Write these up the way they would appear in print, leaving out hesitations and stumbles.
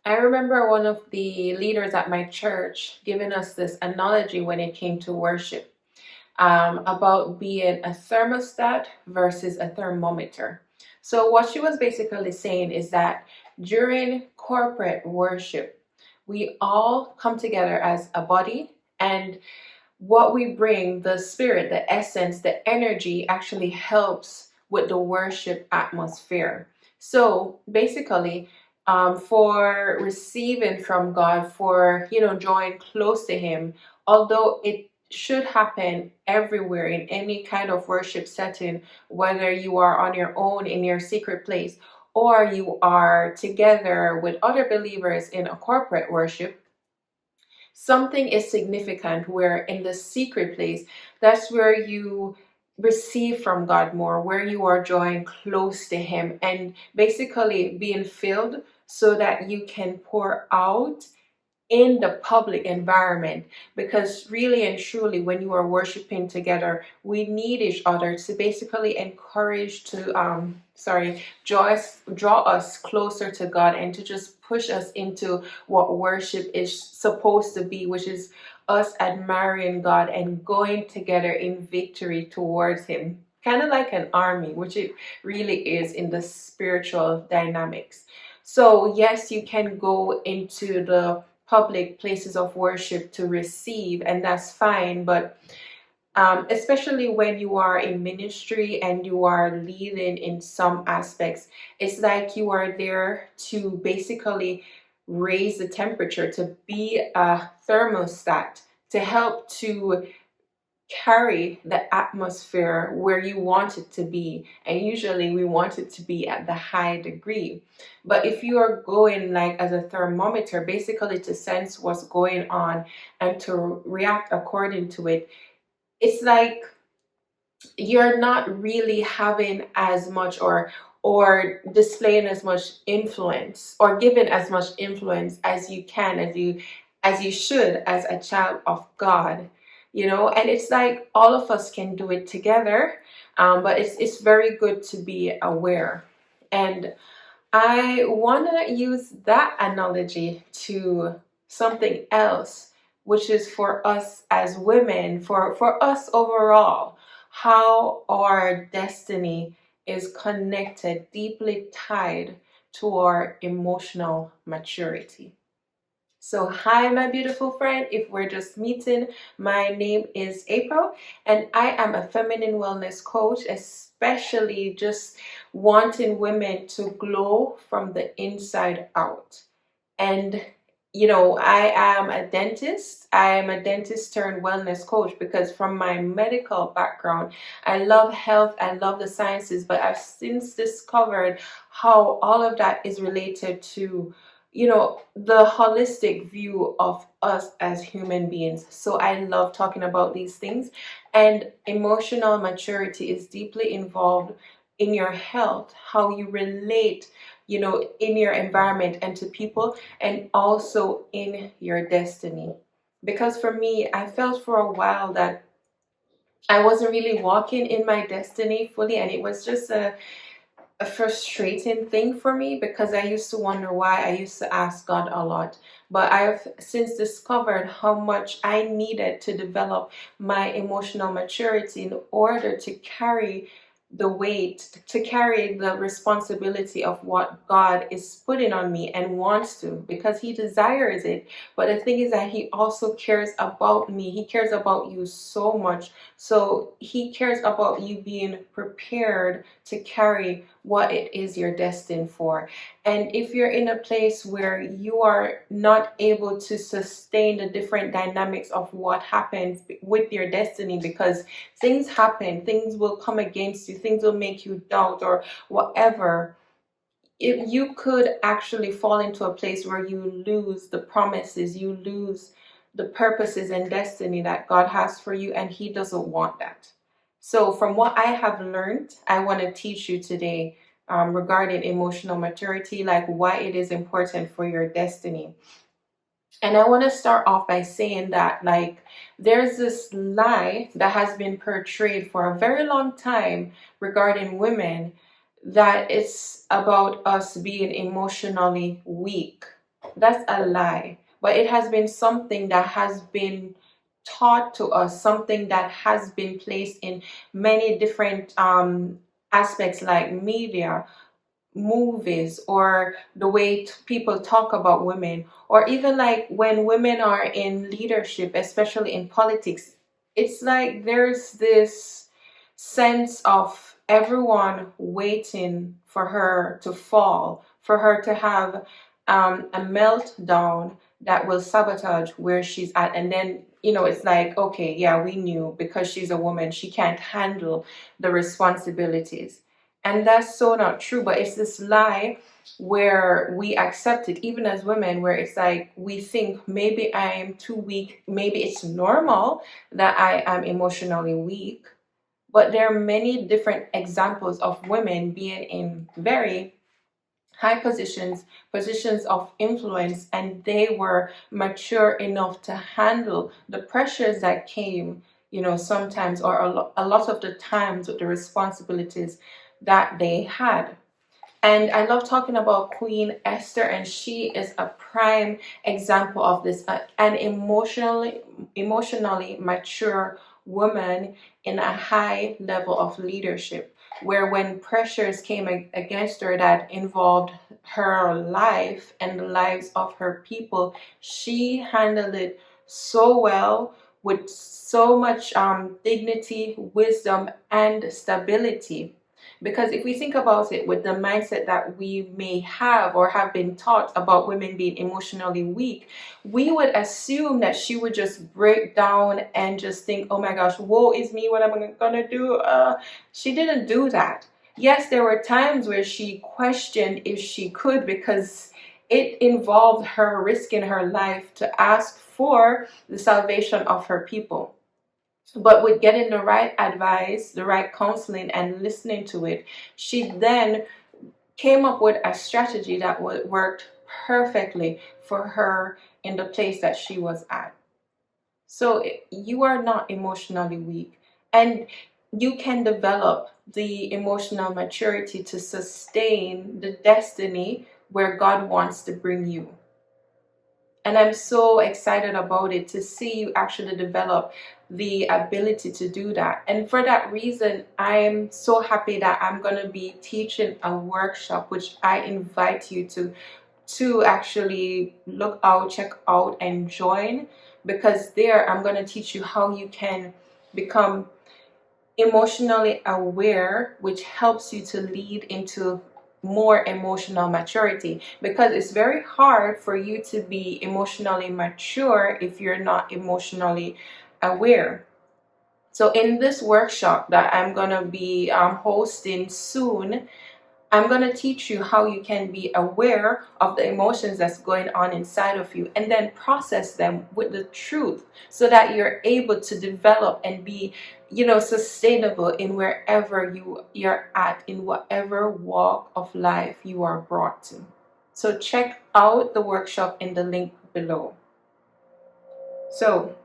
I remember one of the leaders at my church giving us this analogy when it came to worship, about being a thermostat versus a thermometer. So, what she was basically saying is that during corporate worship, we all come together as a body, and what we bring, the spirit, the essence, the energy, actually helps with the worship atmosphere. So basically, for receiving from God, for drawing close to Him, although it should happen everywhere in any kind of worship setting, whether you are on your own in your secret place or you are together with other believers in a corporate worship, something is significant where in the secret place, that's where you receive from God more, where you are drawing close to Him and basically being filled so that you can pour out in the public environment. Because really and truly, when you are worshiping together, we need each other to basically encourage to draw us closer to God, and to just push us into what worship is supposed to be, which is us admiring God and going together in victory towards Him, kind of like an army, which it really is in the spiritual dynamics. So yes, you can go into the public places of worship to receive, and that's fine. But especially when you are in ministry and you are leading in some aspects, it's like you are there to basically raise the temperature, to be a thermostat, to help to carry the atmosphere where you want it to be. And usually we want it to be at the high degree. But if you are going like as a thermometer, basically to sense what's going on and to react according to it, it's like you're not really having as much or displaying as much influence or giving as much influence as you can, as you should, as a child of God. And it's like all of us can do it together, but it's very good to be aware. And I want to use that analogy to something else, which is for us as women, for us overall, how our destiny is connected, deeply tied to our emotional maturity. So, hi, my beautiful friend. If we're just meeting, my name is Apryll, and I am a feminine wellness coach, especially just wanting women to glow from the inside out. And I am a dentist. I am a dentist turned wellness coach because from my medical background, I love health, I love the sciences, but I've since discovered how all of that is related to the holistic view of us as human beings. So I love talking about these things, and emotional maturity is deeply involved in your health, how you relate in your environment and to people, and also in your destiny. Because for me, I felt for a while that I wasn't really walking in my destiny fully, and it was just a frustrating thing for me because I used to wonder why. I used to ask God a lot. But I've since discovered how much I needed to develop my emotional maturity in order to carry the weight, to carry the responsibility of what God is putting on me and wants to, because He desires it. But the thing is that He also cares about me. He cares about you so much. So He cares about you being prepared to carry what it is you're destined for. And if you're in a place where you are not able to sustain the different dynamics of what happens with your destiny, because things happen, things will come against you, things will make you doubt or whatever, if you could actually fall into a place where you lose the promises, you lose the purposes and destiny that God has for you, and He doesn't want that. So, from what I have learned, I want to teach you today regarding emotional maturity, like why it is important for your destiny. And I want to start off by saying that, like, there's this lie that has been portrayed for a very long time regarding women, that it's about us being emotionally weak, That's a lie. But it has been something that has been taught to us, something that has been placed in many different aspects, like media, movies, or the way people talk about women, or even like when women are in leadership, especially in politics. It's like there's this sense of everyone waiting for her to fall, for her to have a meltdown that will sabotage where she's at. And then, it's like, okay, yeah, we knew because she's a woman, she can't handle the responsibilities. And that's so not true, but it's this lie where we accept it, even as women, where it's like we think maybe I am too weak, maybe it's normal that I am emotionally weak. But there are many different examples of women being in very high positions, positions of influence, and they were mature enough to handle the pressures that came, sometimes, or a lot of the times, with the responsibilities that they had. And I love talking about Queen Esther, and she is a prime example of this, an emotionally mature woman in a high level of leadership, where when pressures came against her that involved her life and the lives of her people, she handled it so well, with so much dignity, wisdom, and stability. Because if we think about it, with the mindset that we may have or have been taught about women being emotionally weak, we would assume that she would just break down and just think, oh my gosh, woe is me, what am I gonna do? She didn't do that. Yes, there were times where she questioned if she could, because it involved her risking her life to ask for the salvation of her people. But with getting the right advice, the right counseling, and listening to it, she then came up with a strategy that worked perfectly for her in the place that she was at. So you are not emotionally weak, and you can develop the emotional maturity to sustain the destiny where God wants to bring you. And I'm so excited about it, to see you actually develop the ability to do that. And for that reason, I'm so happy that I'm going to be teaching a workshop, which I invite you to actually look out, check out, and join. Because there I'm going to teach you how you can become emotionally aware, which helps you to lead into more emotional maturity. Because it's very hard for you to be emotionally mature if you're not emotionally aware. So in this workshop that I'm going to be hosting soon, I'm going to teach you how you can be aware of the emotions that's going on inside of you, and then process them with the truth, so that you're able to develop and be, sustainable in wherever you're at, in whatever walk of life you are brought to. So check out the workshop in the link below. So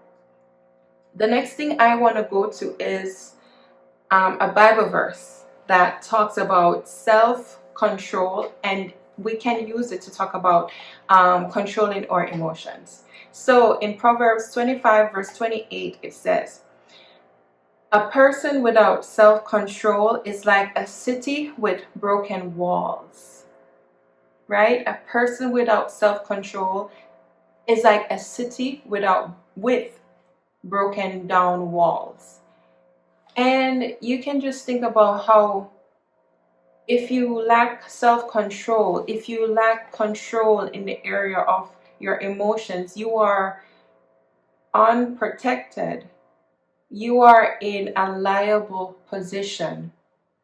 the next thing I want to go to is a Bible verse that talks about self-control, and we can use it to talk about controlling our emotions. So in Proverbs 25 verse 28, it says, a person without self-control is like a city with broken walls. Right? A person without self-control is like a city with broken down walls. And you can just think about how, if you lack self-control, if you lack control in the area of your emotions, you are unprotected. You are in a liable position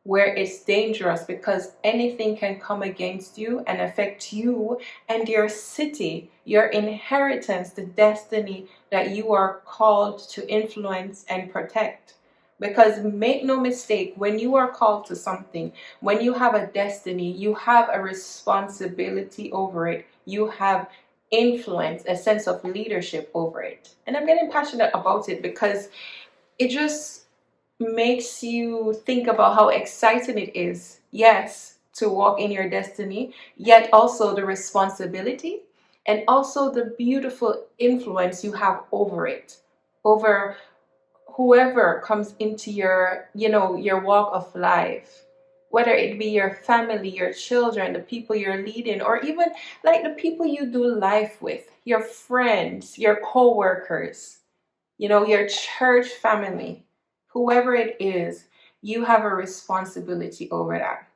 where it's dangerous, because anything can come against you and affect you and your city, your inheritance, the destiny that you are called to influence and protect. Because make no mistake, when you are called to something, when you have a destiny, you have a responsibility over it. You have influence, a sense of leadership over it. And I'm getting passionate about it because it just makes you think about how exciting it is, yes, to walk in your destiny, yet also the responsibility, and also the beautiful influence you have over it, over whoever comes into your, your walk of life, whether it be your family, your children, the people you're leading, or even like the people you do life with, your friends, your co-workers, your church family, whoever it is, you have a responsibility over that.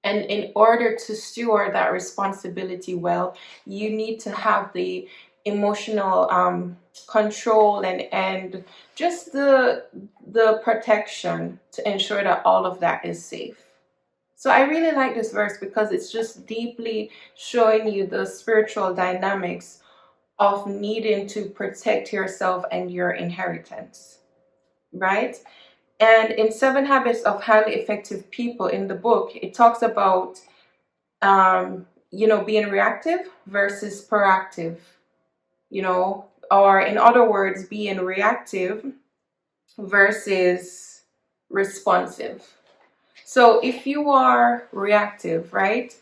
And in order to steward that responsibility well, you need to have the emotional control and just the protection to ensure that all of that is safe. So I really like this verse because it's just deeply showing you the spiritual dynamics of needing to protect yourself and your inheritance, right? And in Seven Habits of Highly Effective People in the book, it talks about being reactive versus proactive, or in other words, being reactive versus responsive. So if you are reactive, right,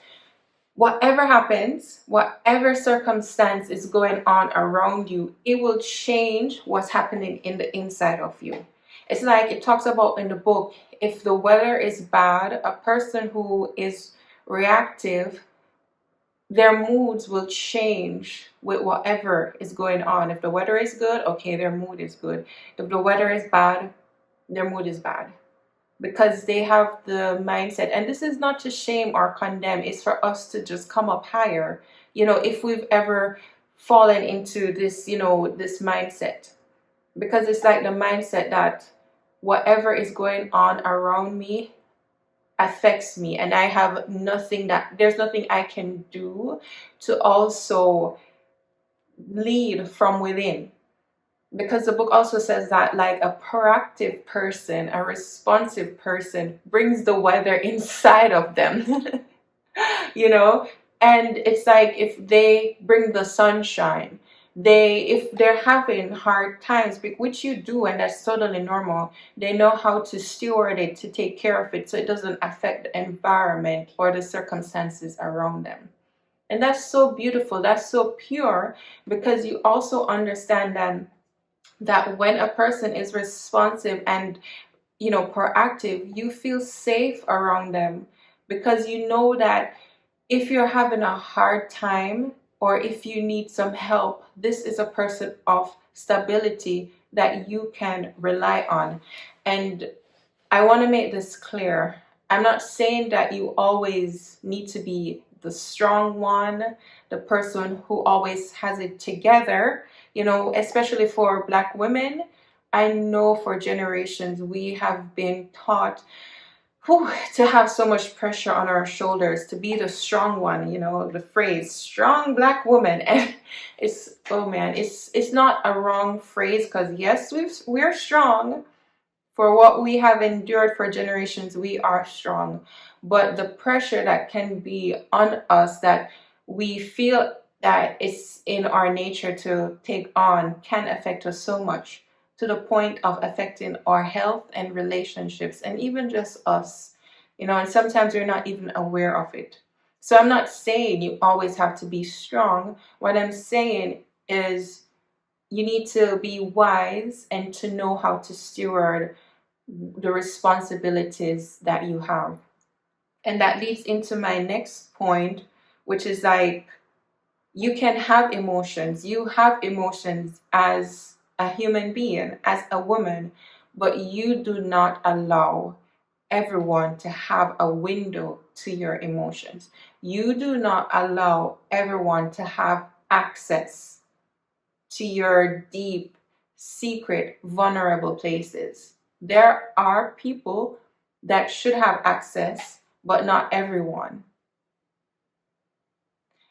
whatever happens, whatever circumstance is going on around you, it will change what's happening in the inside of you. It's like it talks about in the book, if the weather is bad, a person who is reactive, their moods will change with whatever is going on. If the weather is good, okay, their mood is good. If the weather is bad, their mood is bad, because they have the mindset. And this is not to shame or condemn, it's for us to just come up higher. If we've ever fallen into this, this mindset, because it's like the mindset that whatever is going on around me affects me, and there's nothing I can do to also lead from within. Because the book also says that like a proactive person, a responsive person brings the weather inside of them. you know and it's like if they bring the sunshine, if they're having hard times, which you do, and that's totally normal, they know how to steward it, to take care of it so it doesn't affect the environment or the circumstances around them. And that's so beautiful, that's so pure, because you also understand that when a person is responsive and proactive, you feel safe around them, because you know that if you're having a hard time or if you need some help, this is a person of stability that you can rely on. And I want to make this clear. I'm not saying that you always need to be the strong one, the person who always has it together, especially for Black women. I know for generations we have been taught to have so much pressure on our shoulders to be the strong one, the phrase strong Black woman. And it's, oh man, it's not a wrong phrase, because yes, we're strong. For what we have endured for generations, we are strong. But the pressure that can be on us, that we feel that it's in our nature to take on, can affect us so much, to the point of affecting our health and relationships, and even just us. And sometimes we're not even aware of it. So I'm not saying you always have to be strong. What I'm saying is you need to be wise and to know how to steward the responsibilities that you have. And that leads into my next point, which is like, you can have emotions. You have emotions as a human being, as a woman, but you do not allow everyone to have a window to your emotions. You do not allow everyone to have access to your deep, secret, vulnerable places. There are people that should have access, but not everyone.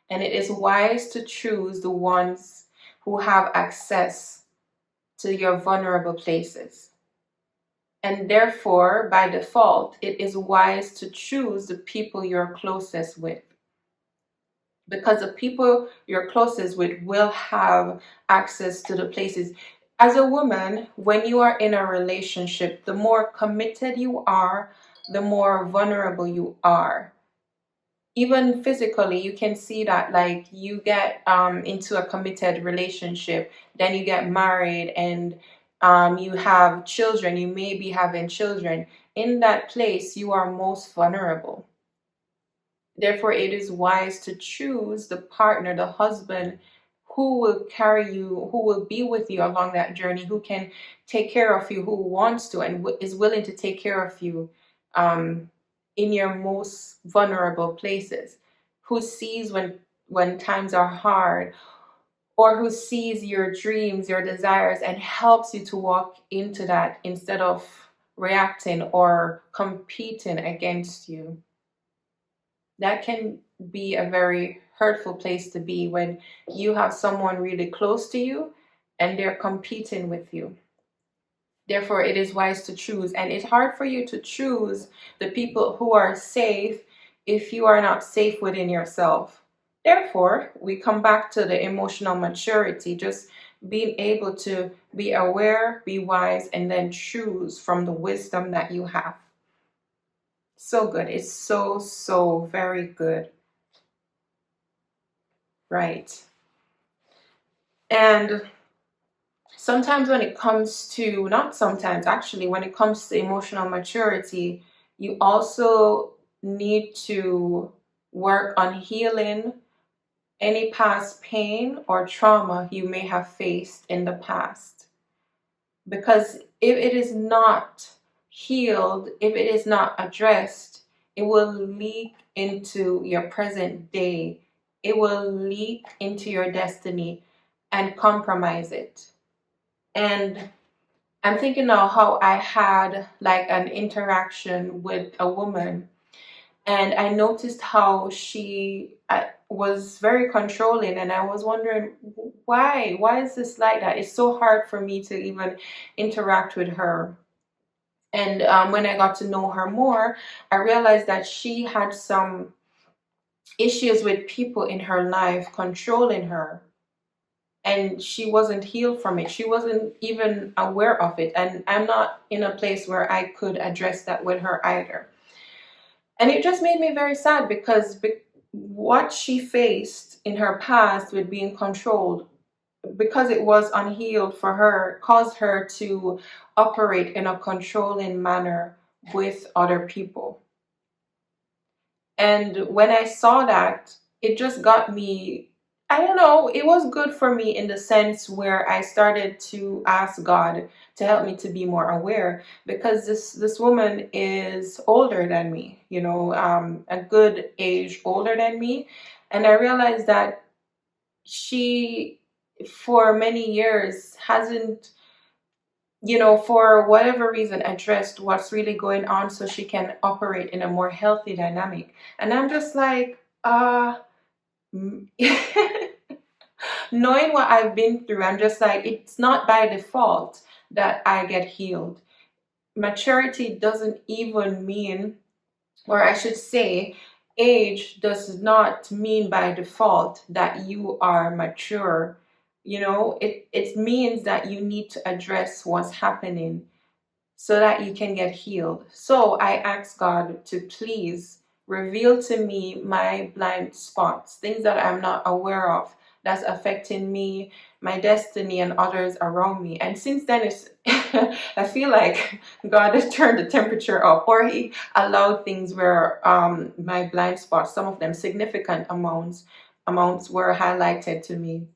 And it is wise to choose the ones who have access to your vulnerable places. And therefore, by default, it is wise to choose the people you're closest with. Because the people you're closest with will have access to the places. As a woman, when you are in a relationship, the more committed you are, the more vulnerable you are. even physically, you can see that, like, you get into a committed relationship, then you get married, and you have children, you may be having children. In that place, you are most vulnerable. Therefore, it is wise to choose the partner, the husband, who will carry you, who will be with you along that journey, who can take care of you, who wants to and is willing to take care of you um, in your most vulnerable places, who sees when times are hard, or who sees your dreams, your desires, and helps you to walk into that instead of reacting or competing against you. That can be a very hurtful place to be when you have someone really close to you and they're competing with you. Therefore, it is wise to choose. And it's hard for you to choose the people who are safe if you are not safe within yourself. Therefore, we come back to the emotional maturity, just being able to be aware, be wise, and then choose from the wisdom that you have. So good. It's so, so very good. Right. And sometimes when it comes to, not sometimes, actually, when it comes to emotional maturity, you also need to work on healing any past pain or trauma you may have faced in the past. Because if it is not healed, if it is not addressed, it will leak into your present day. It will leak into your destiny and compromise it. And I'm thinking now how I had like an interaction with a woman, and I noticed how she was very controlling, and I was wondering why is this like that? It's so hard for me to even interact with her. And when I got to know her more, I realized that she had some issues with people in her life controlling her, and she wasn't healed from it. She wasn't even aware of it, and I'm not in a place where I could address that with her either. And it just made me very sad because what she faced in her past with being controlled, because it was unhealed for her, caused her to operate in a controlling manner with other people. And when I saw that, it just got me, I don't know, it was good for me in the sense where I started to ask God to help me to be more aware, because this woman is older than me, a good age older than me. And I realized that she, for many years, hasn't, for whatever reason, addressed what's really going on so she can operate in a more healthy dynamic. And I'm just like, knowing what I've been through, I'm just like, it's not by default that I get healed. Maturity doesn't even mean, or I should say, age does not mean by default that you are mature. It means that you need to address what's happening so that you can get healed. So I ask God to please reveal to me my blind spots, things that I'm not aware of that's affecting me, my destiny, and others around me. And since then, it's I feel like God has turned the temperature up, or He allowed things where my blind spots, some of them significant amounts were highlighted to me,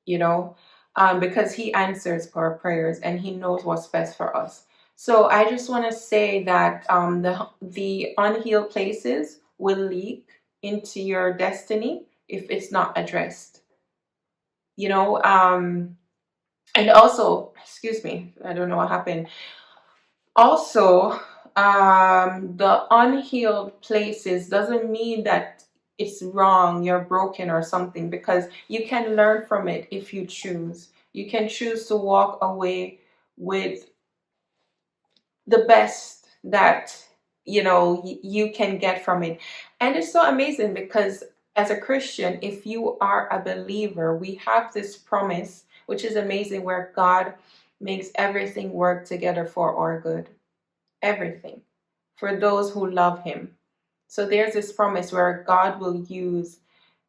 you know, because He answers our prayers and He knows what's best for us. So I just want to say that the unhealed places will leak into your destiny if it's not addressed. And also, excuse me, I don't know what happened. Also, the unhealed places doesn't mean that it's wrong, you're broken or something, because you can learn from it if you choose. You can choose to walk away with the best that you can get from it. And it's so amazing because as a Christian, if you are a believer, we have this promise, which is amazing, where God makes everything work together for our good. Everything, for those who love Him. So there's this promise where God will use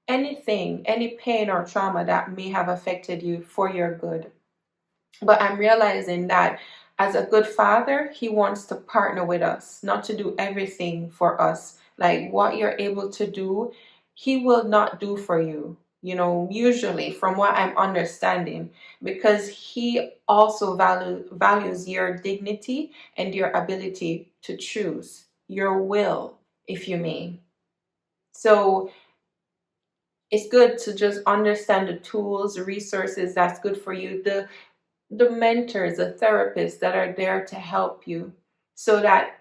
anything, any pain or trauma that may have affected you for your good. But I'm realizing that as a good father, he wants to partner with us, not to do everything for us. Like what you're able to do, he will not do for you, usually from what I'm understanding, because he also values your dignity and your ability to choose, your will, if you may. So it's good to just understand the tools, the resources that's good for you, the mentors, the therapists that are there to help you so that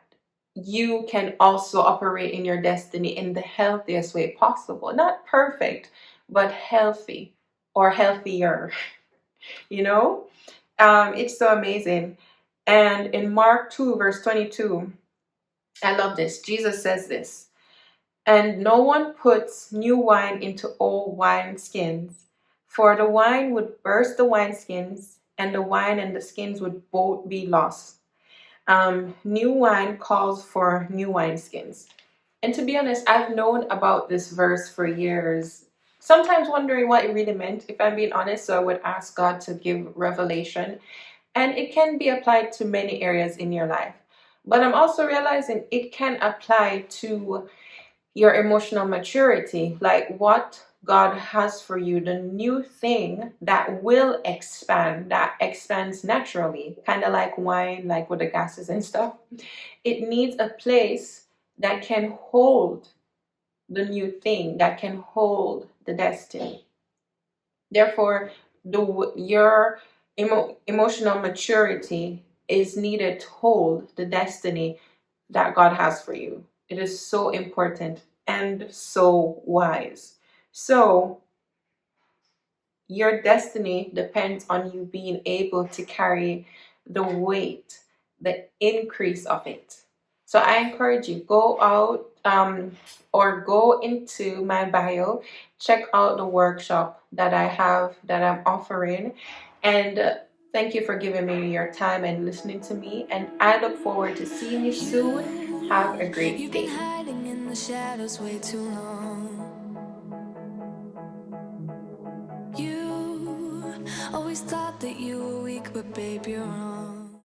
you can also operate in your destiny in the healthiest way possible. Not perfect, but healthy or healthier, you know? It's so amazing. And in Mark 2, verse 22, I love this. Jesus says this, and no one puts new wine into old wineskins, for the wine would burst the wineskins, and the wine and the skins would both be lost. New wine calls for new wineskins. And to be honest, I've known about this verse for years, sometimes wondering what it really meant, if I'm being honest. So I would ask God to give revelation. And it can be applied to many areas in your life. But I'm also realizing it can apply to your emotional maturity, like what God has for you, the new thing that will expand, that expands naturally, kind of like wine, like with the gases and stuff. It needs a place that can hold the new thing, that can hold the destiny. Therefore, your emotional maturity is needed to hold the destiny that God has for you. It is so important and so wise. So, your destiny depends on you being able to carry the weight, the increase of it. So, I encourage you, go out or go into my bio, check out the workshop that I have that I'm offering, and thank you for giving me your time and listening to me. And I look forward to seeing you soon. Have a great day. You've been hiding in the shadows way too long. You always thought that you were weak, but babe, you're wrong.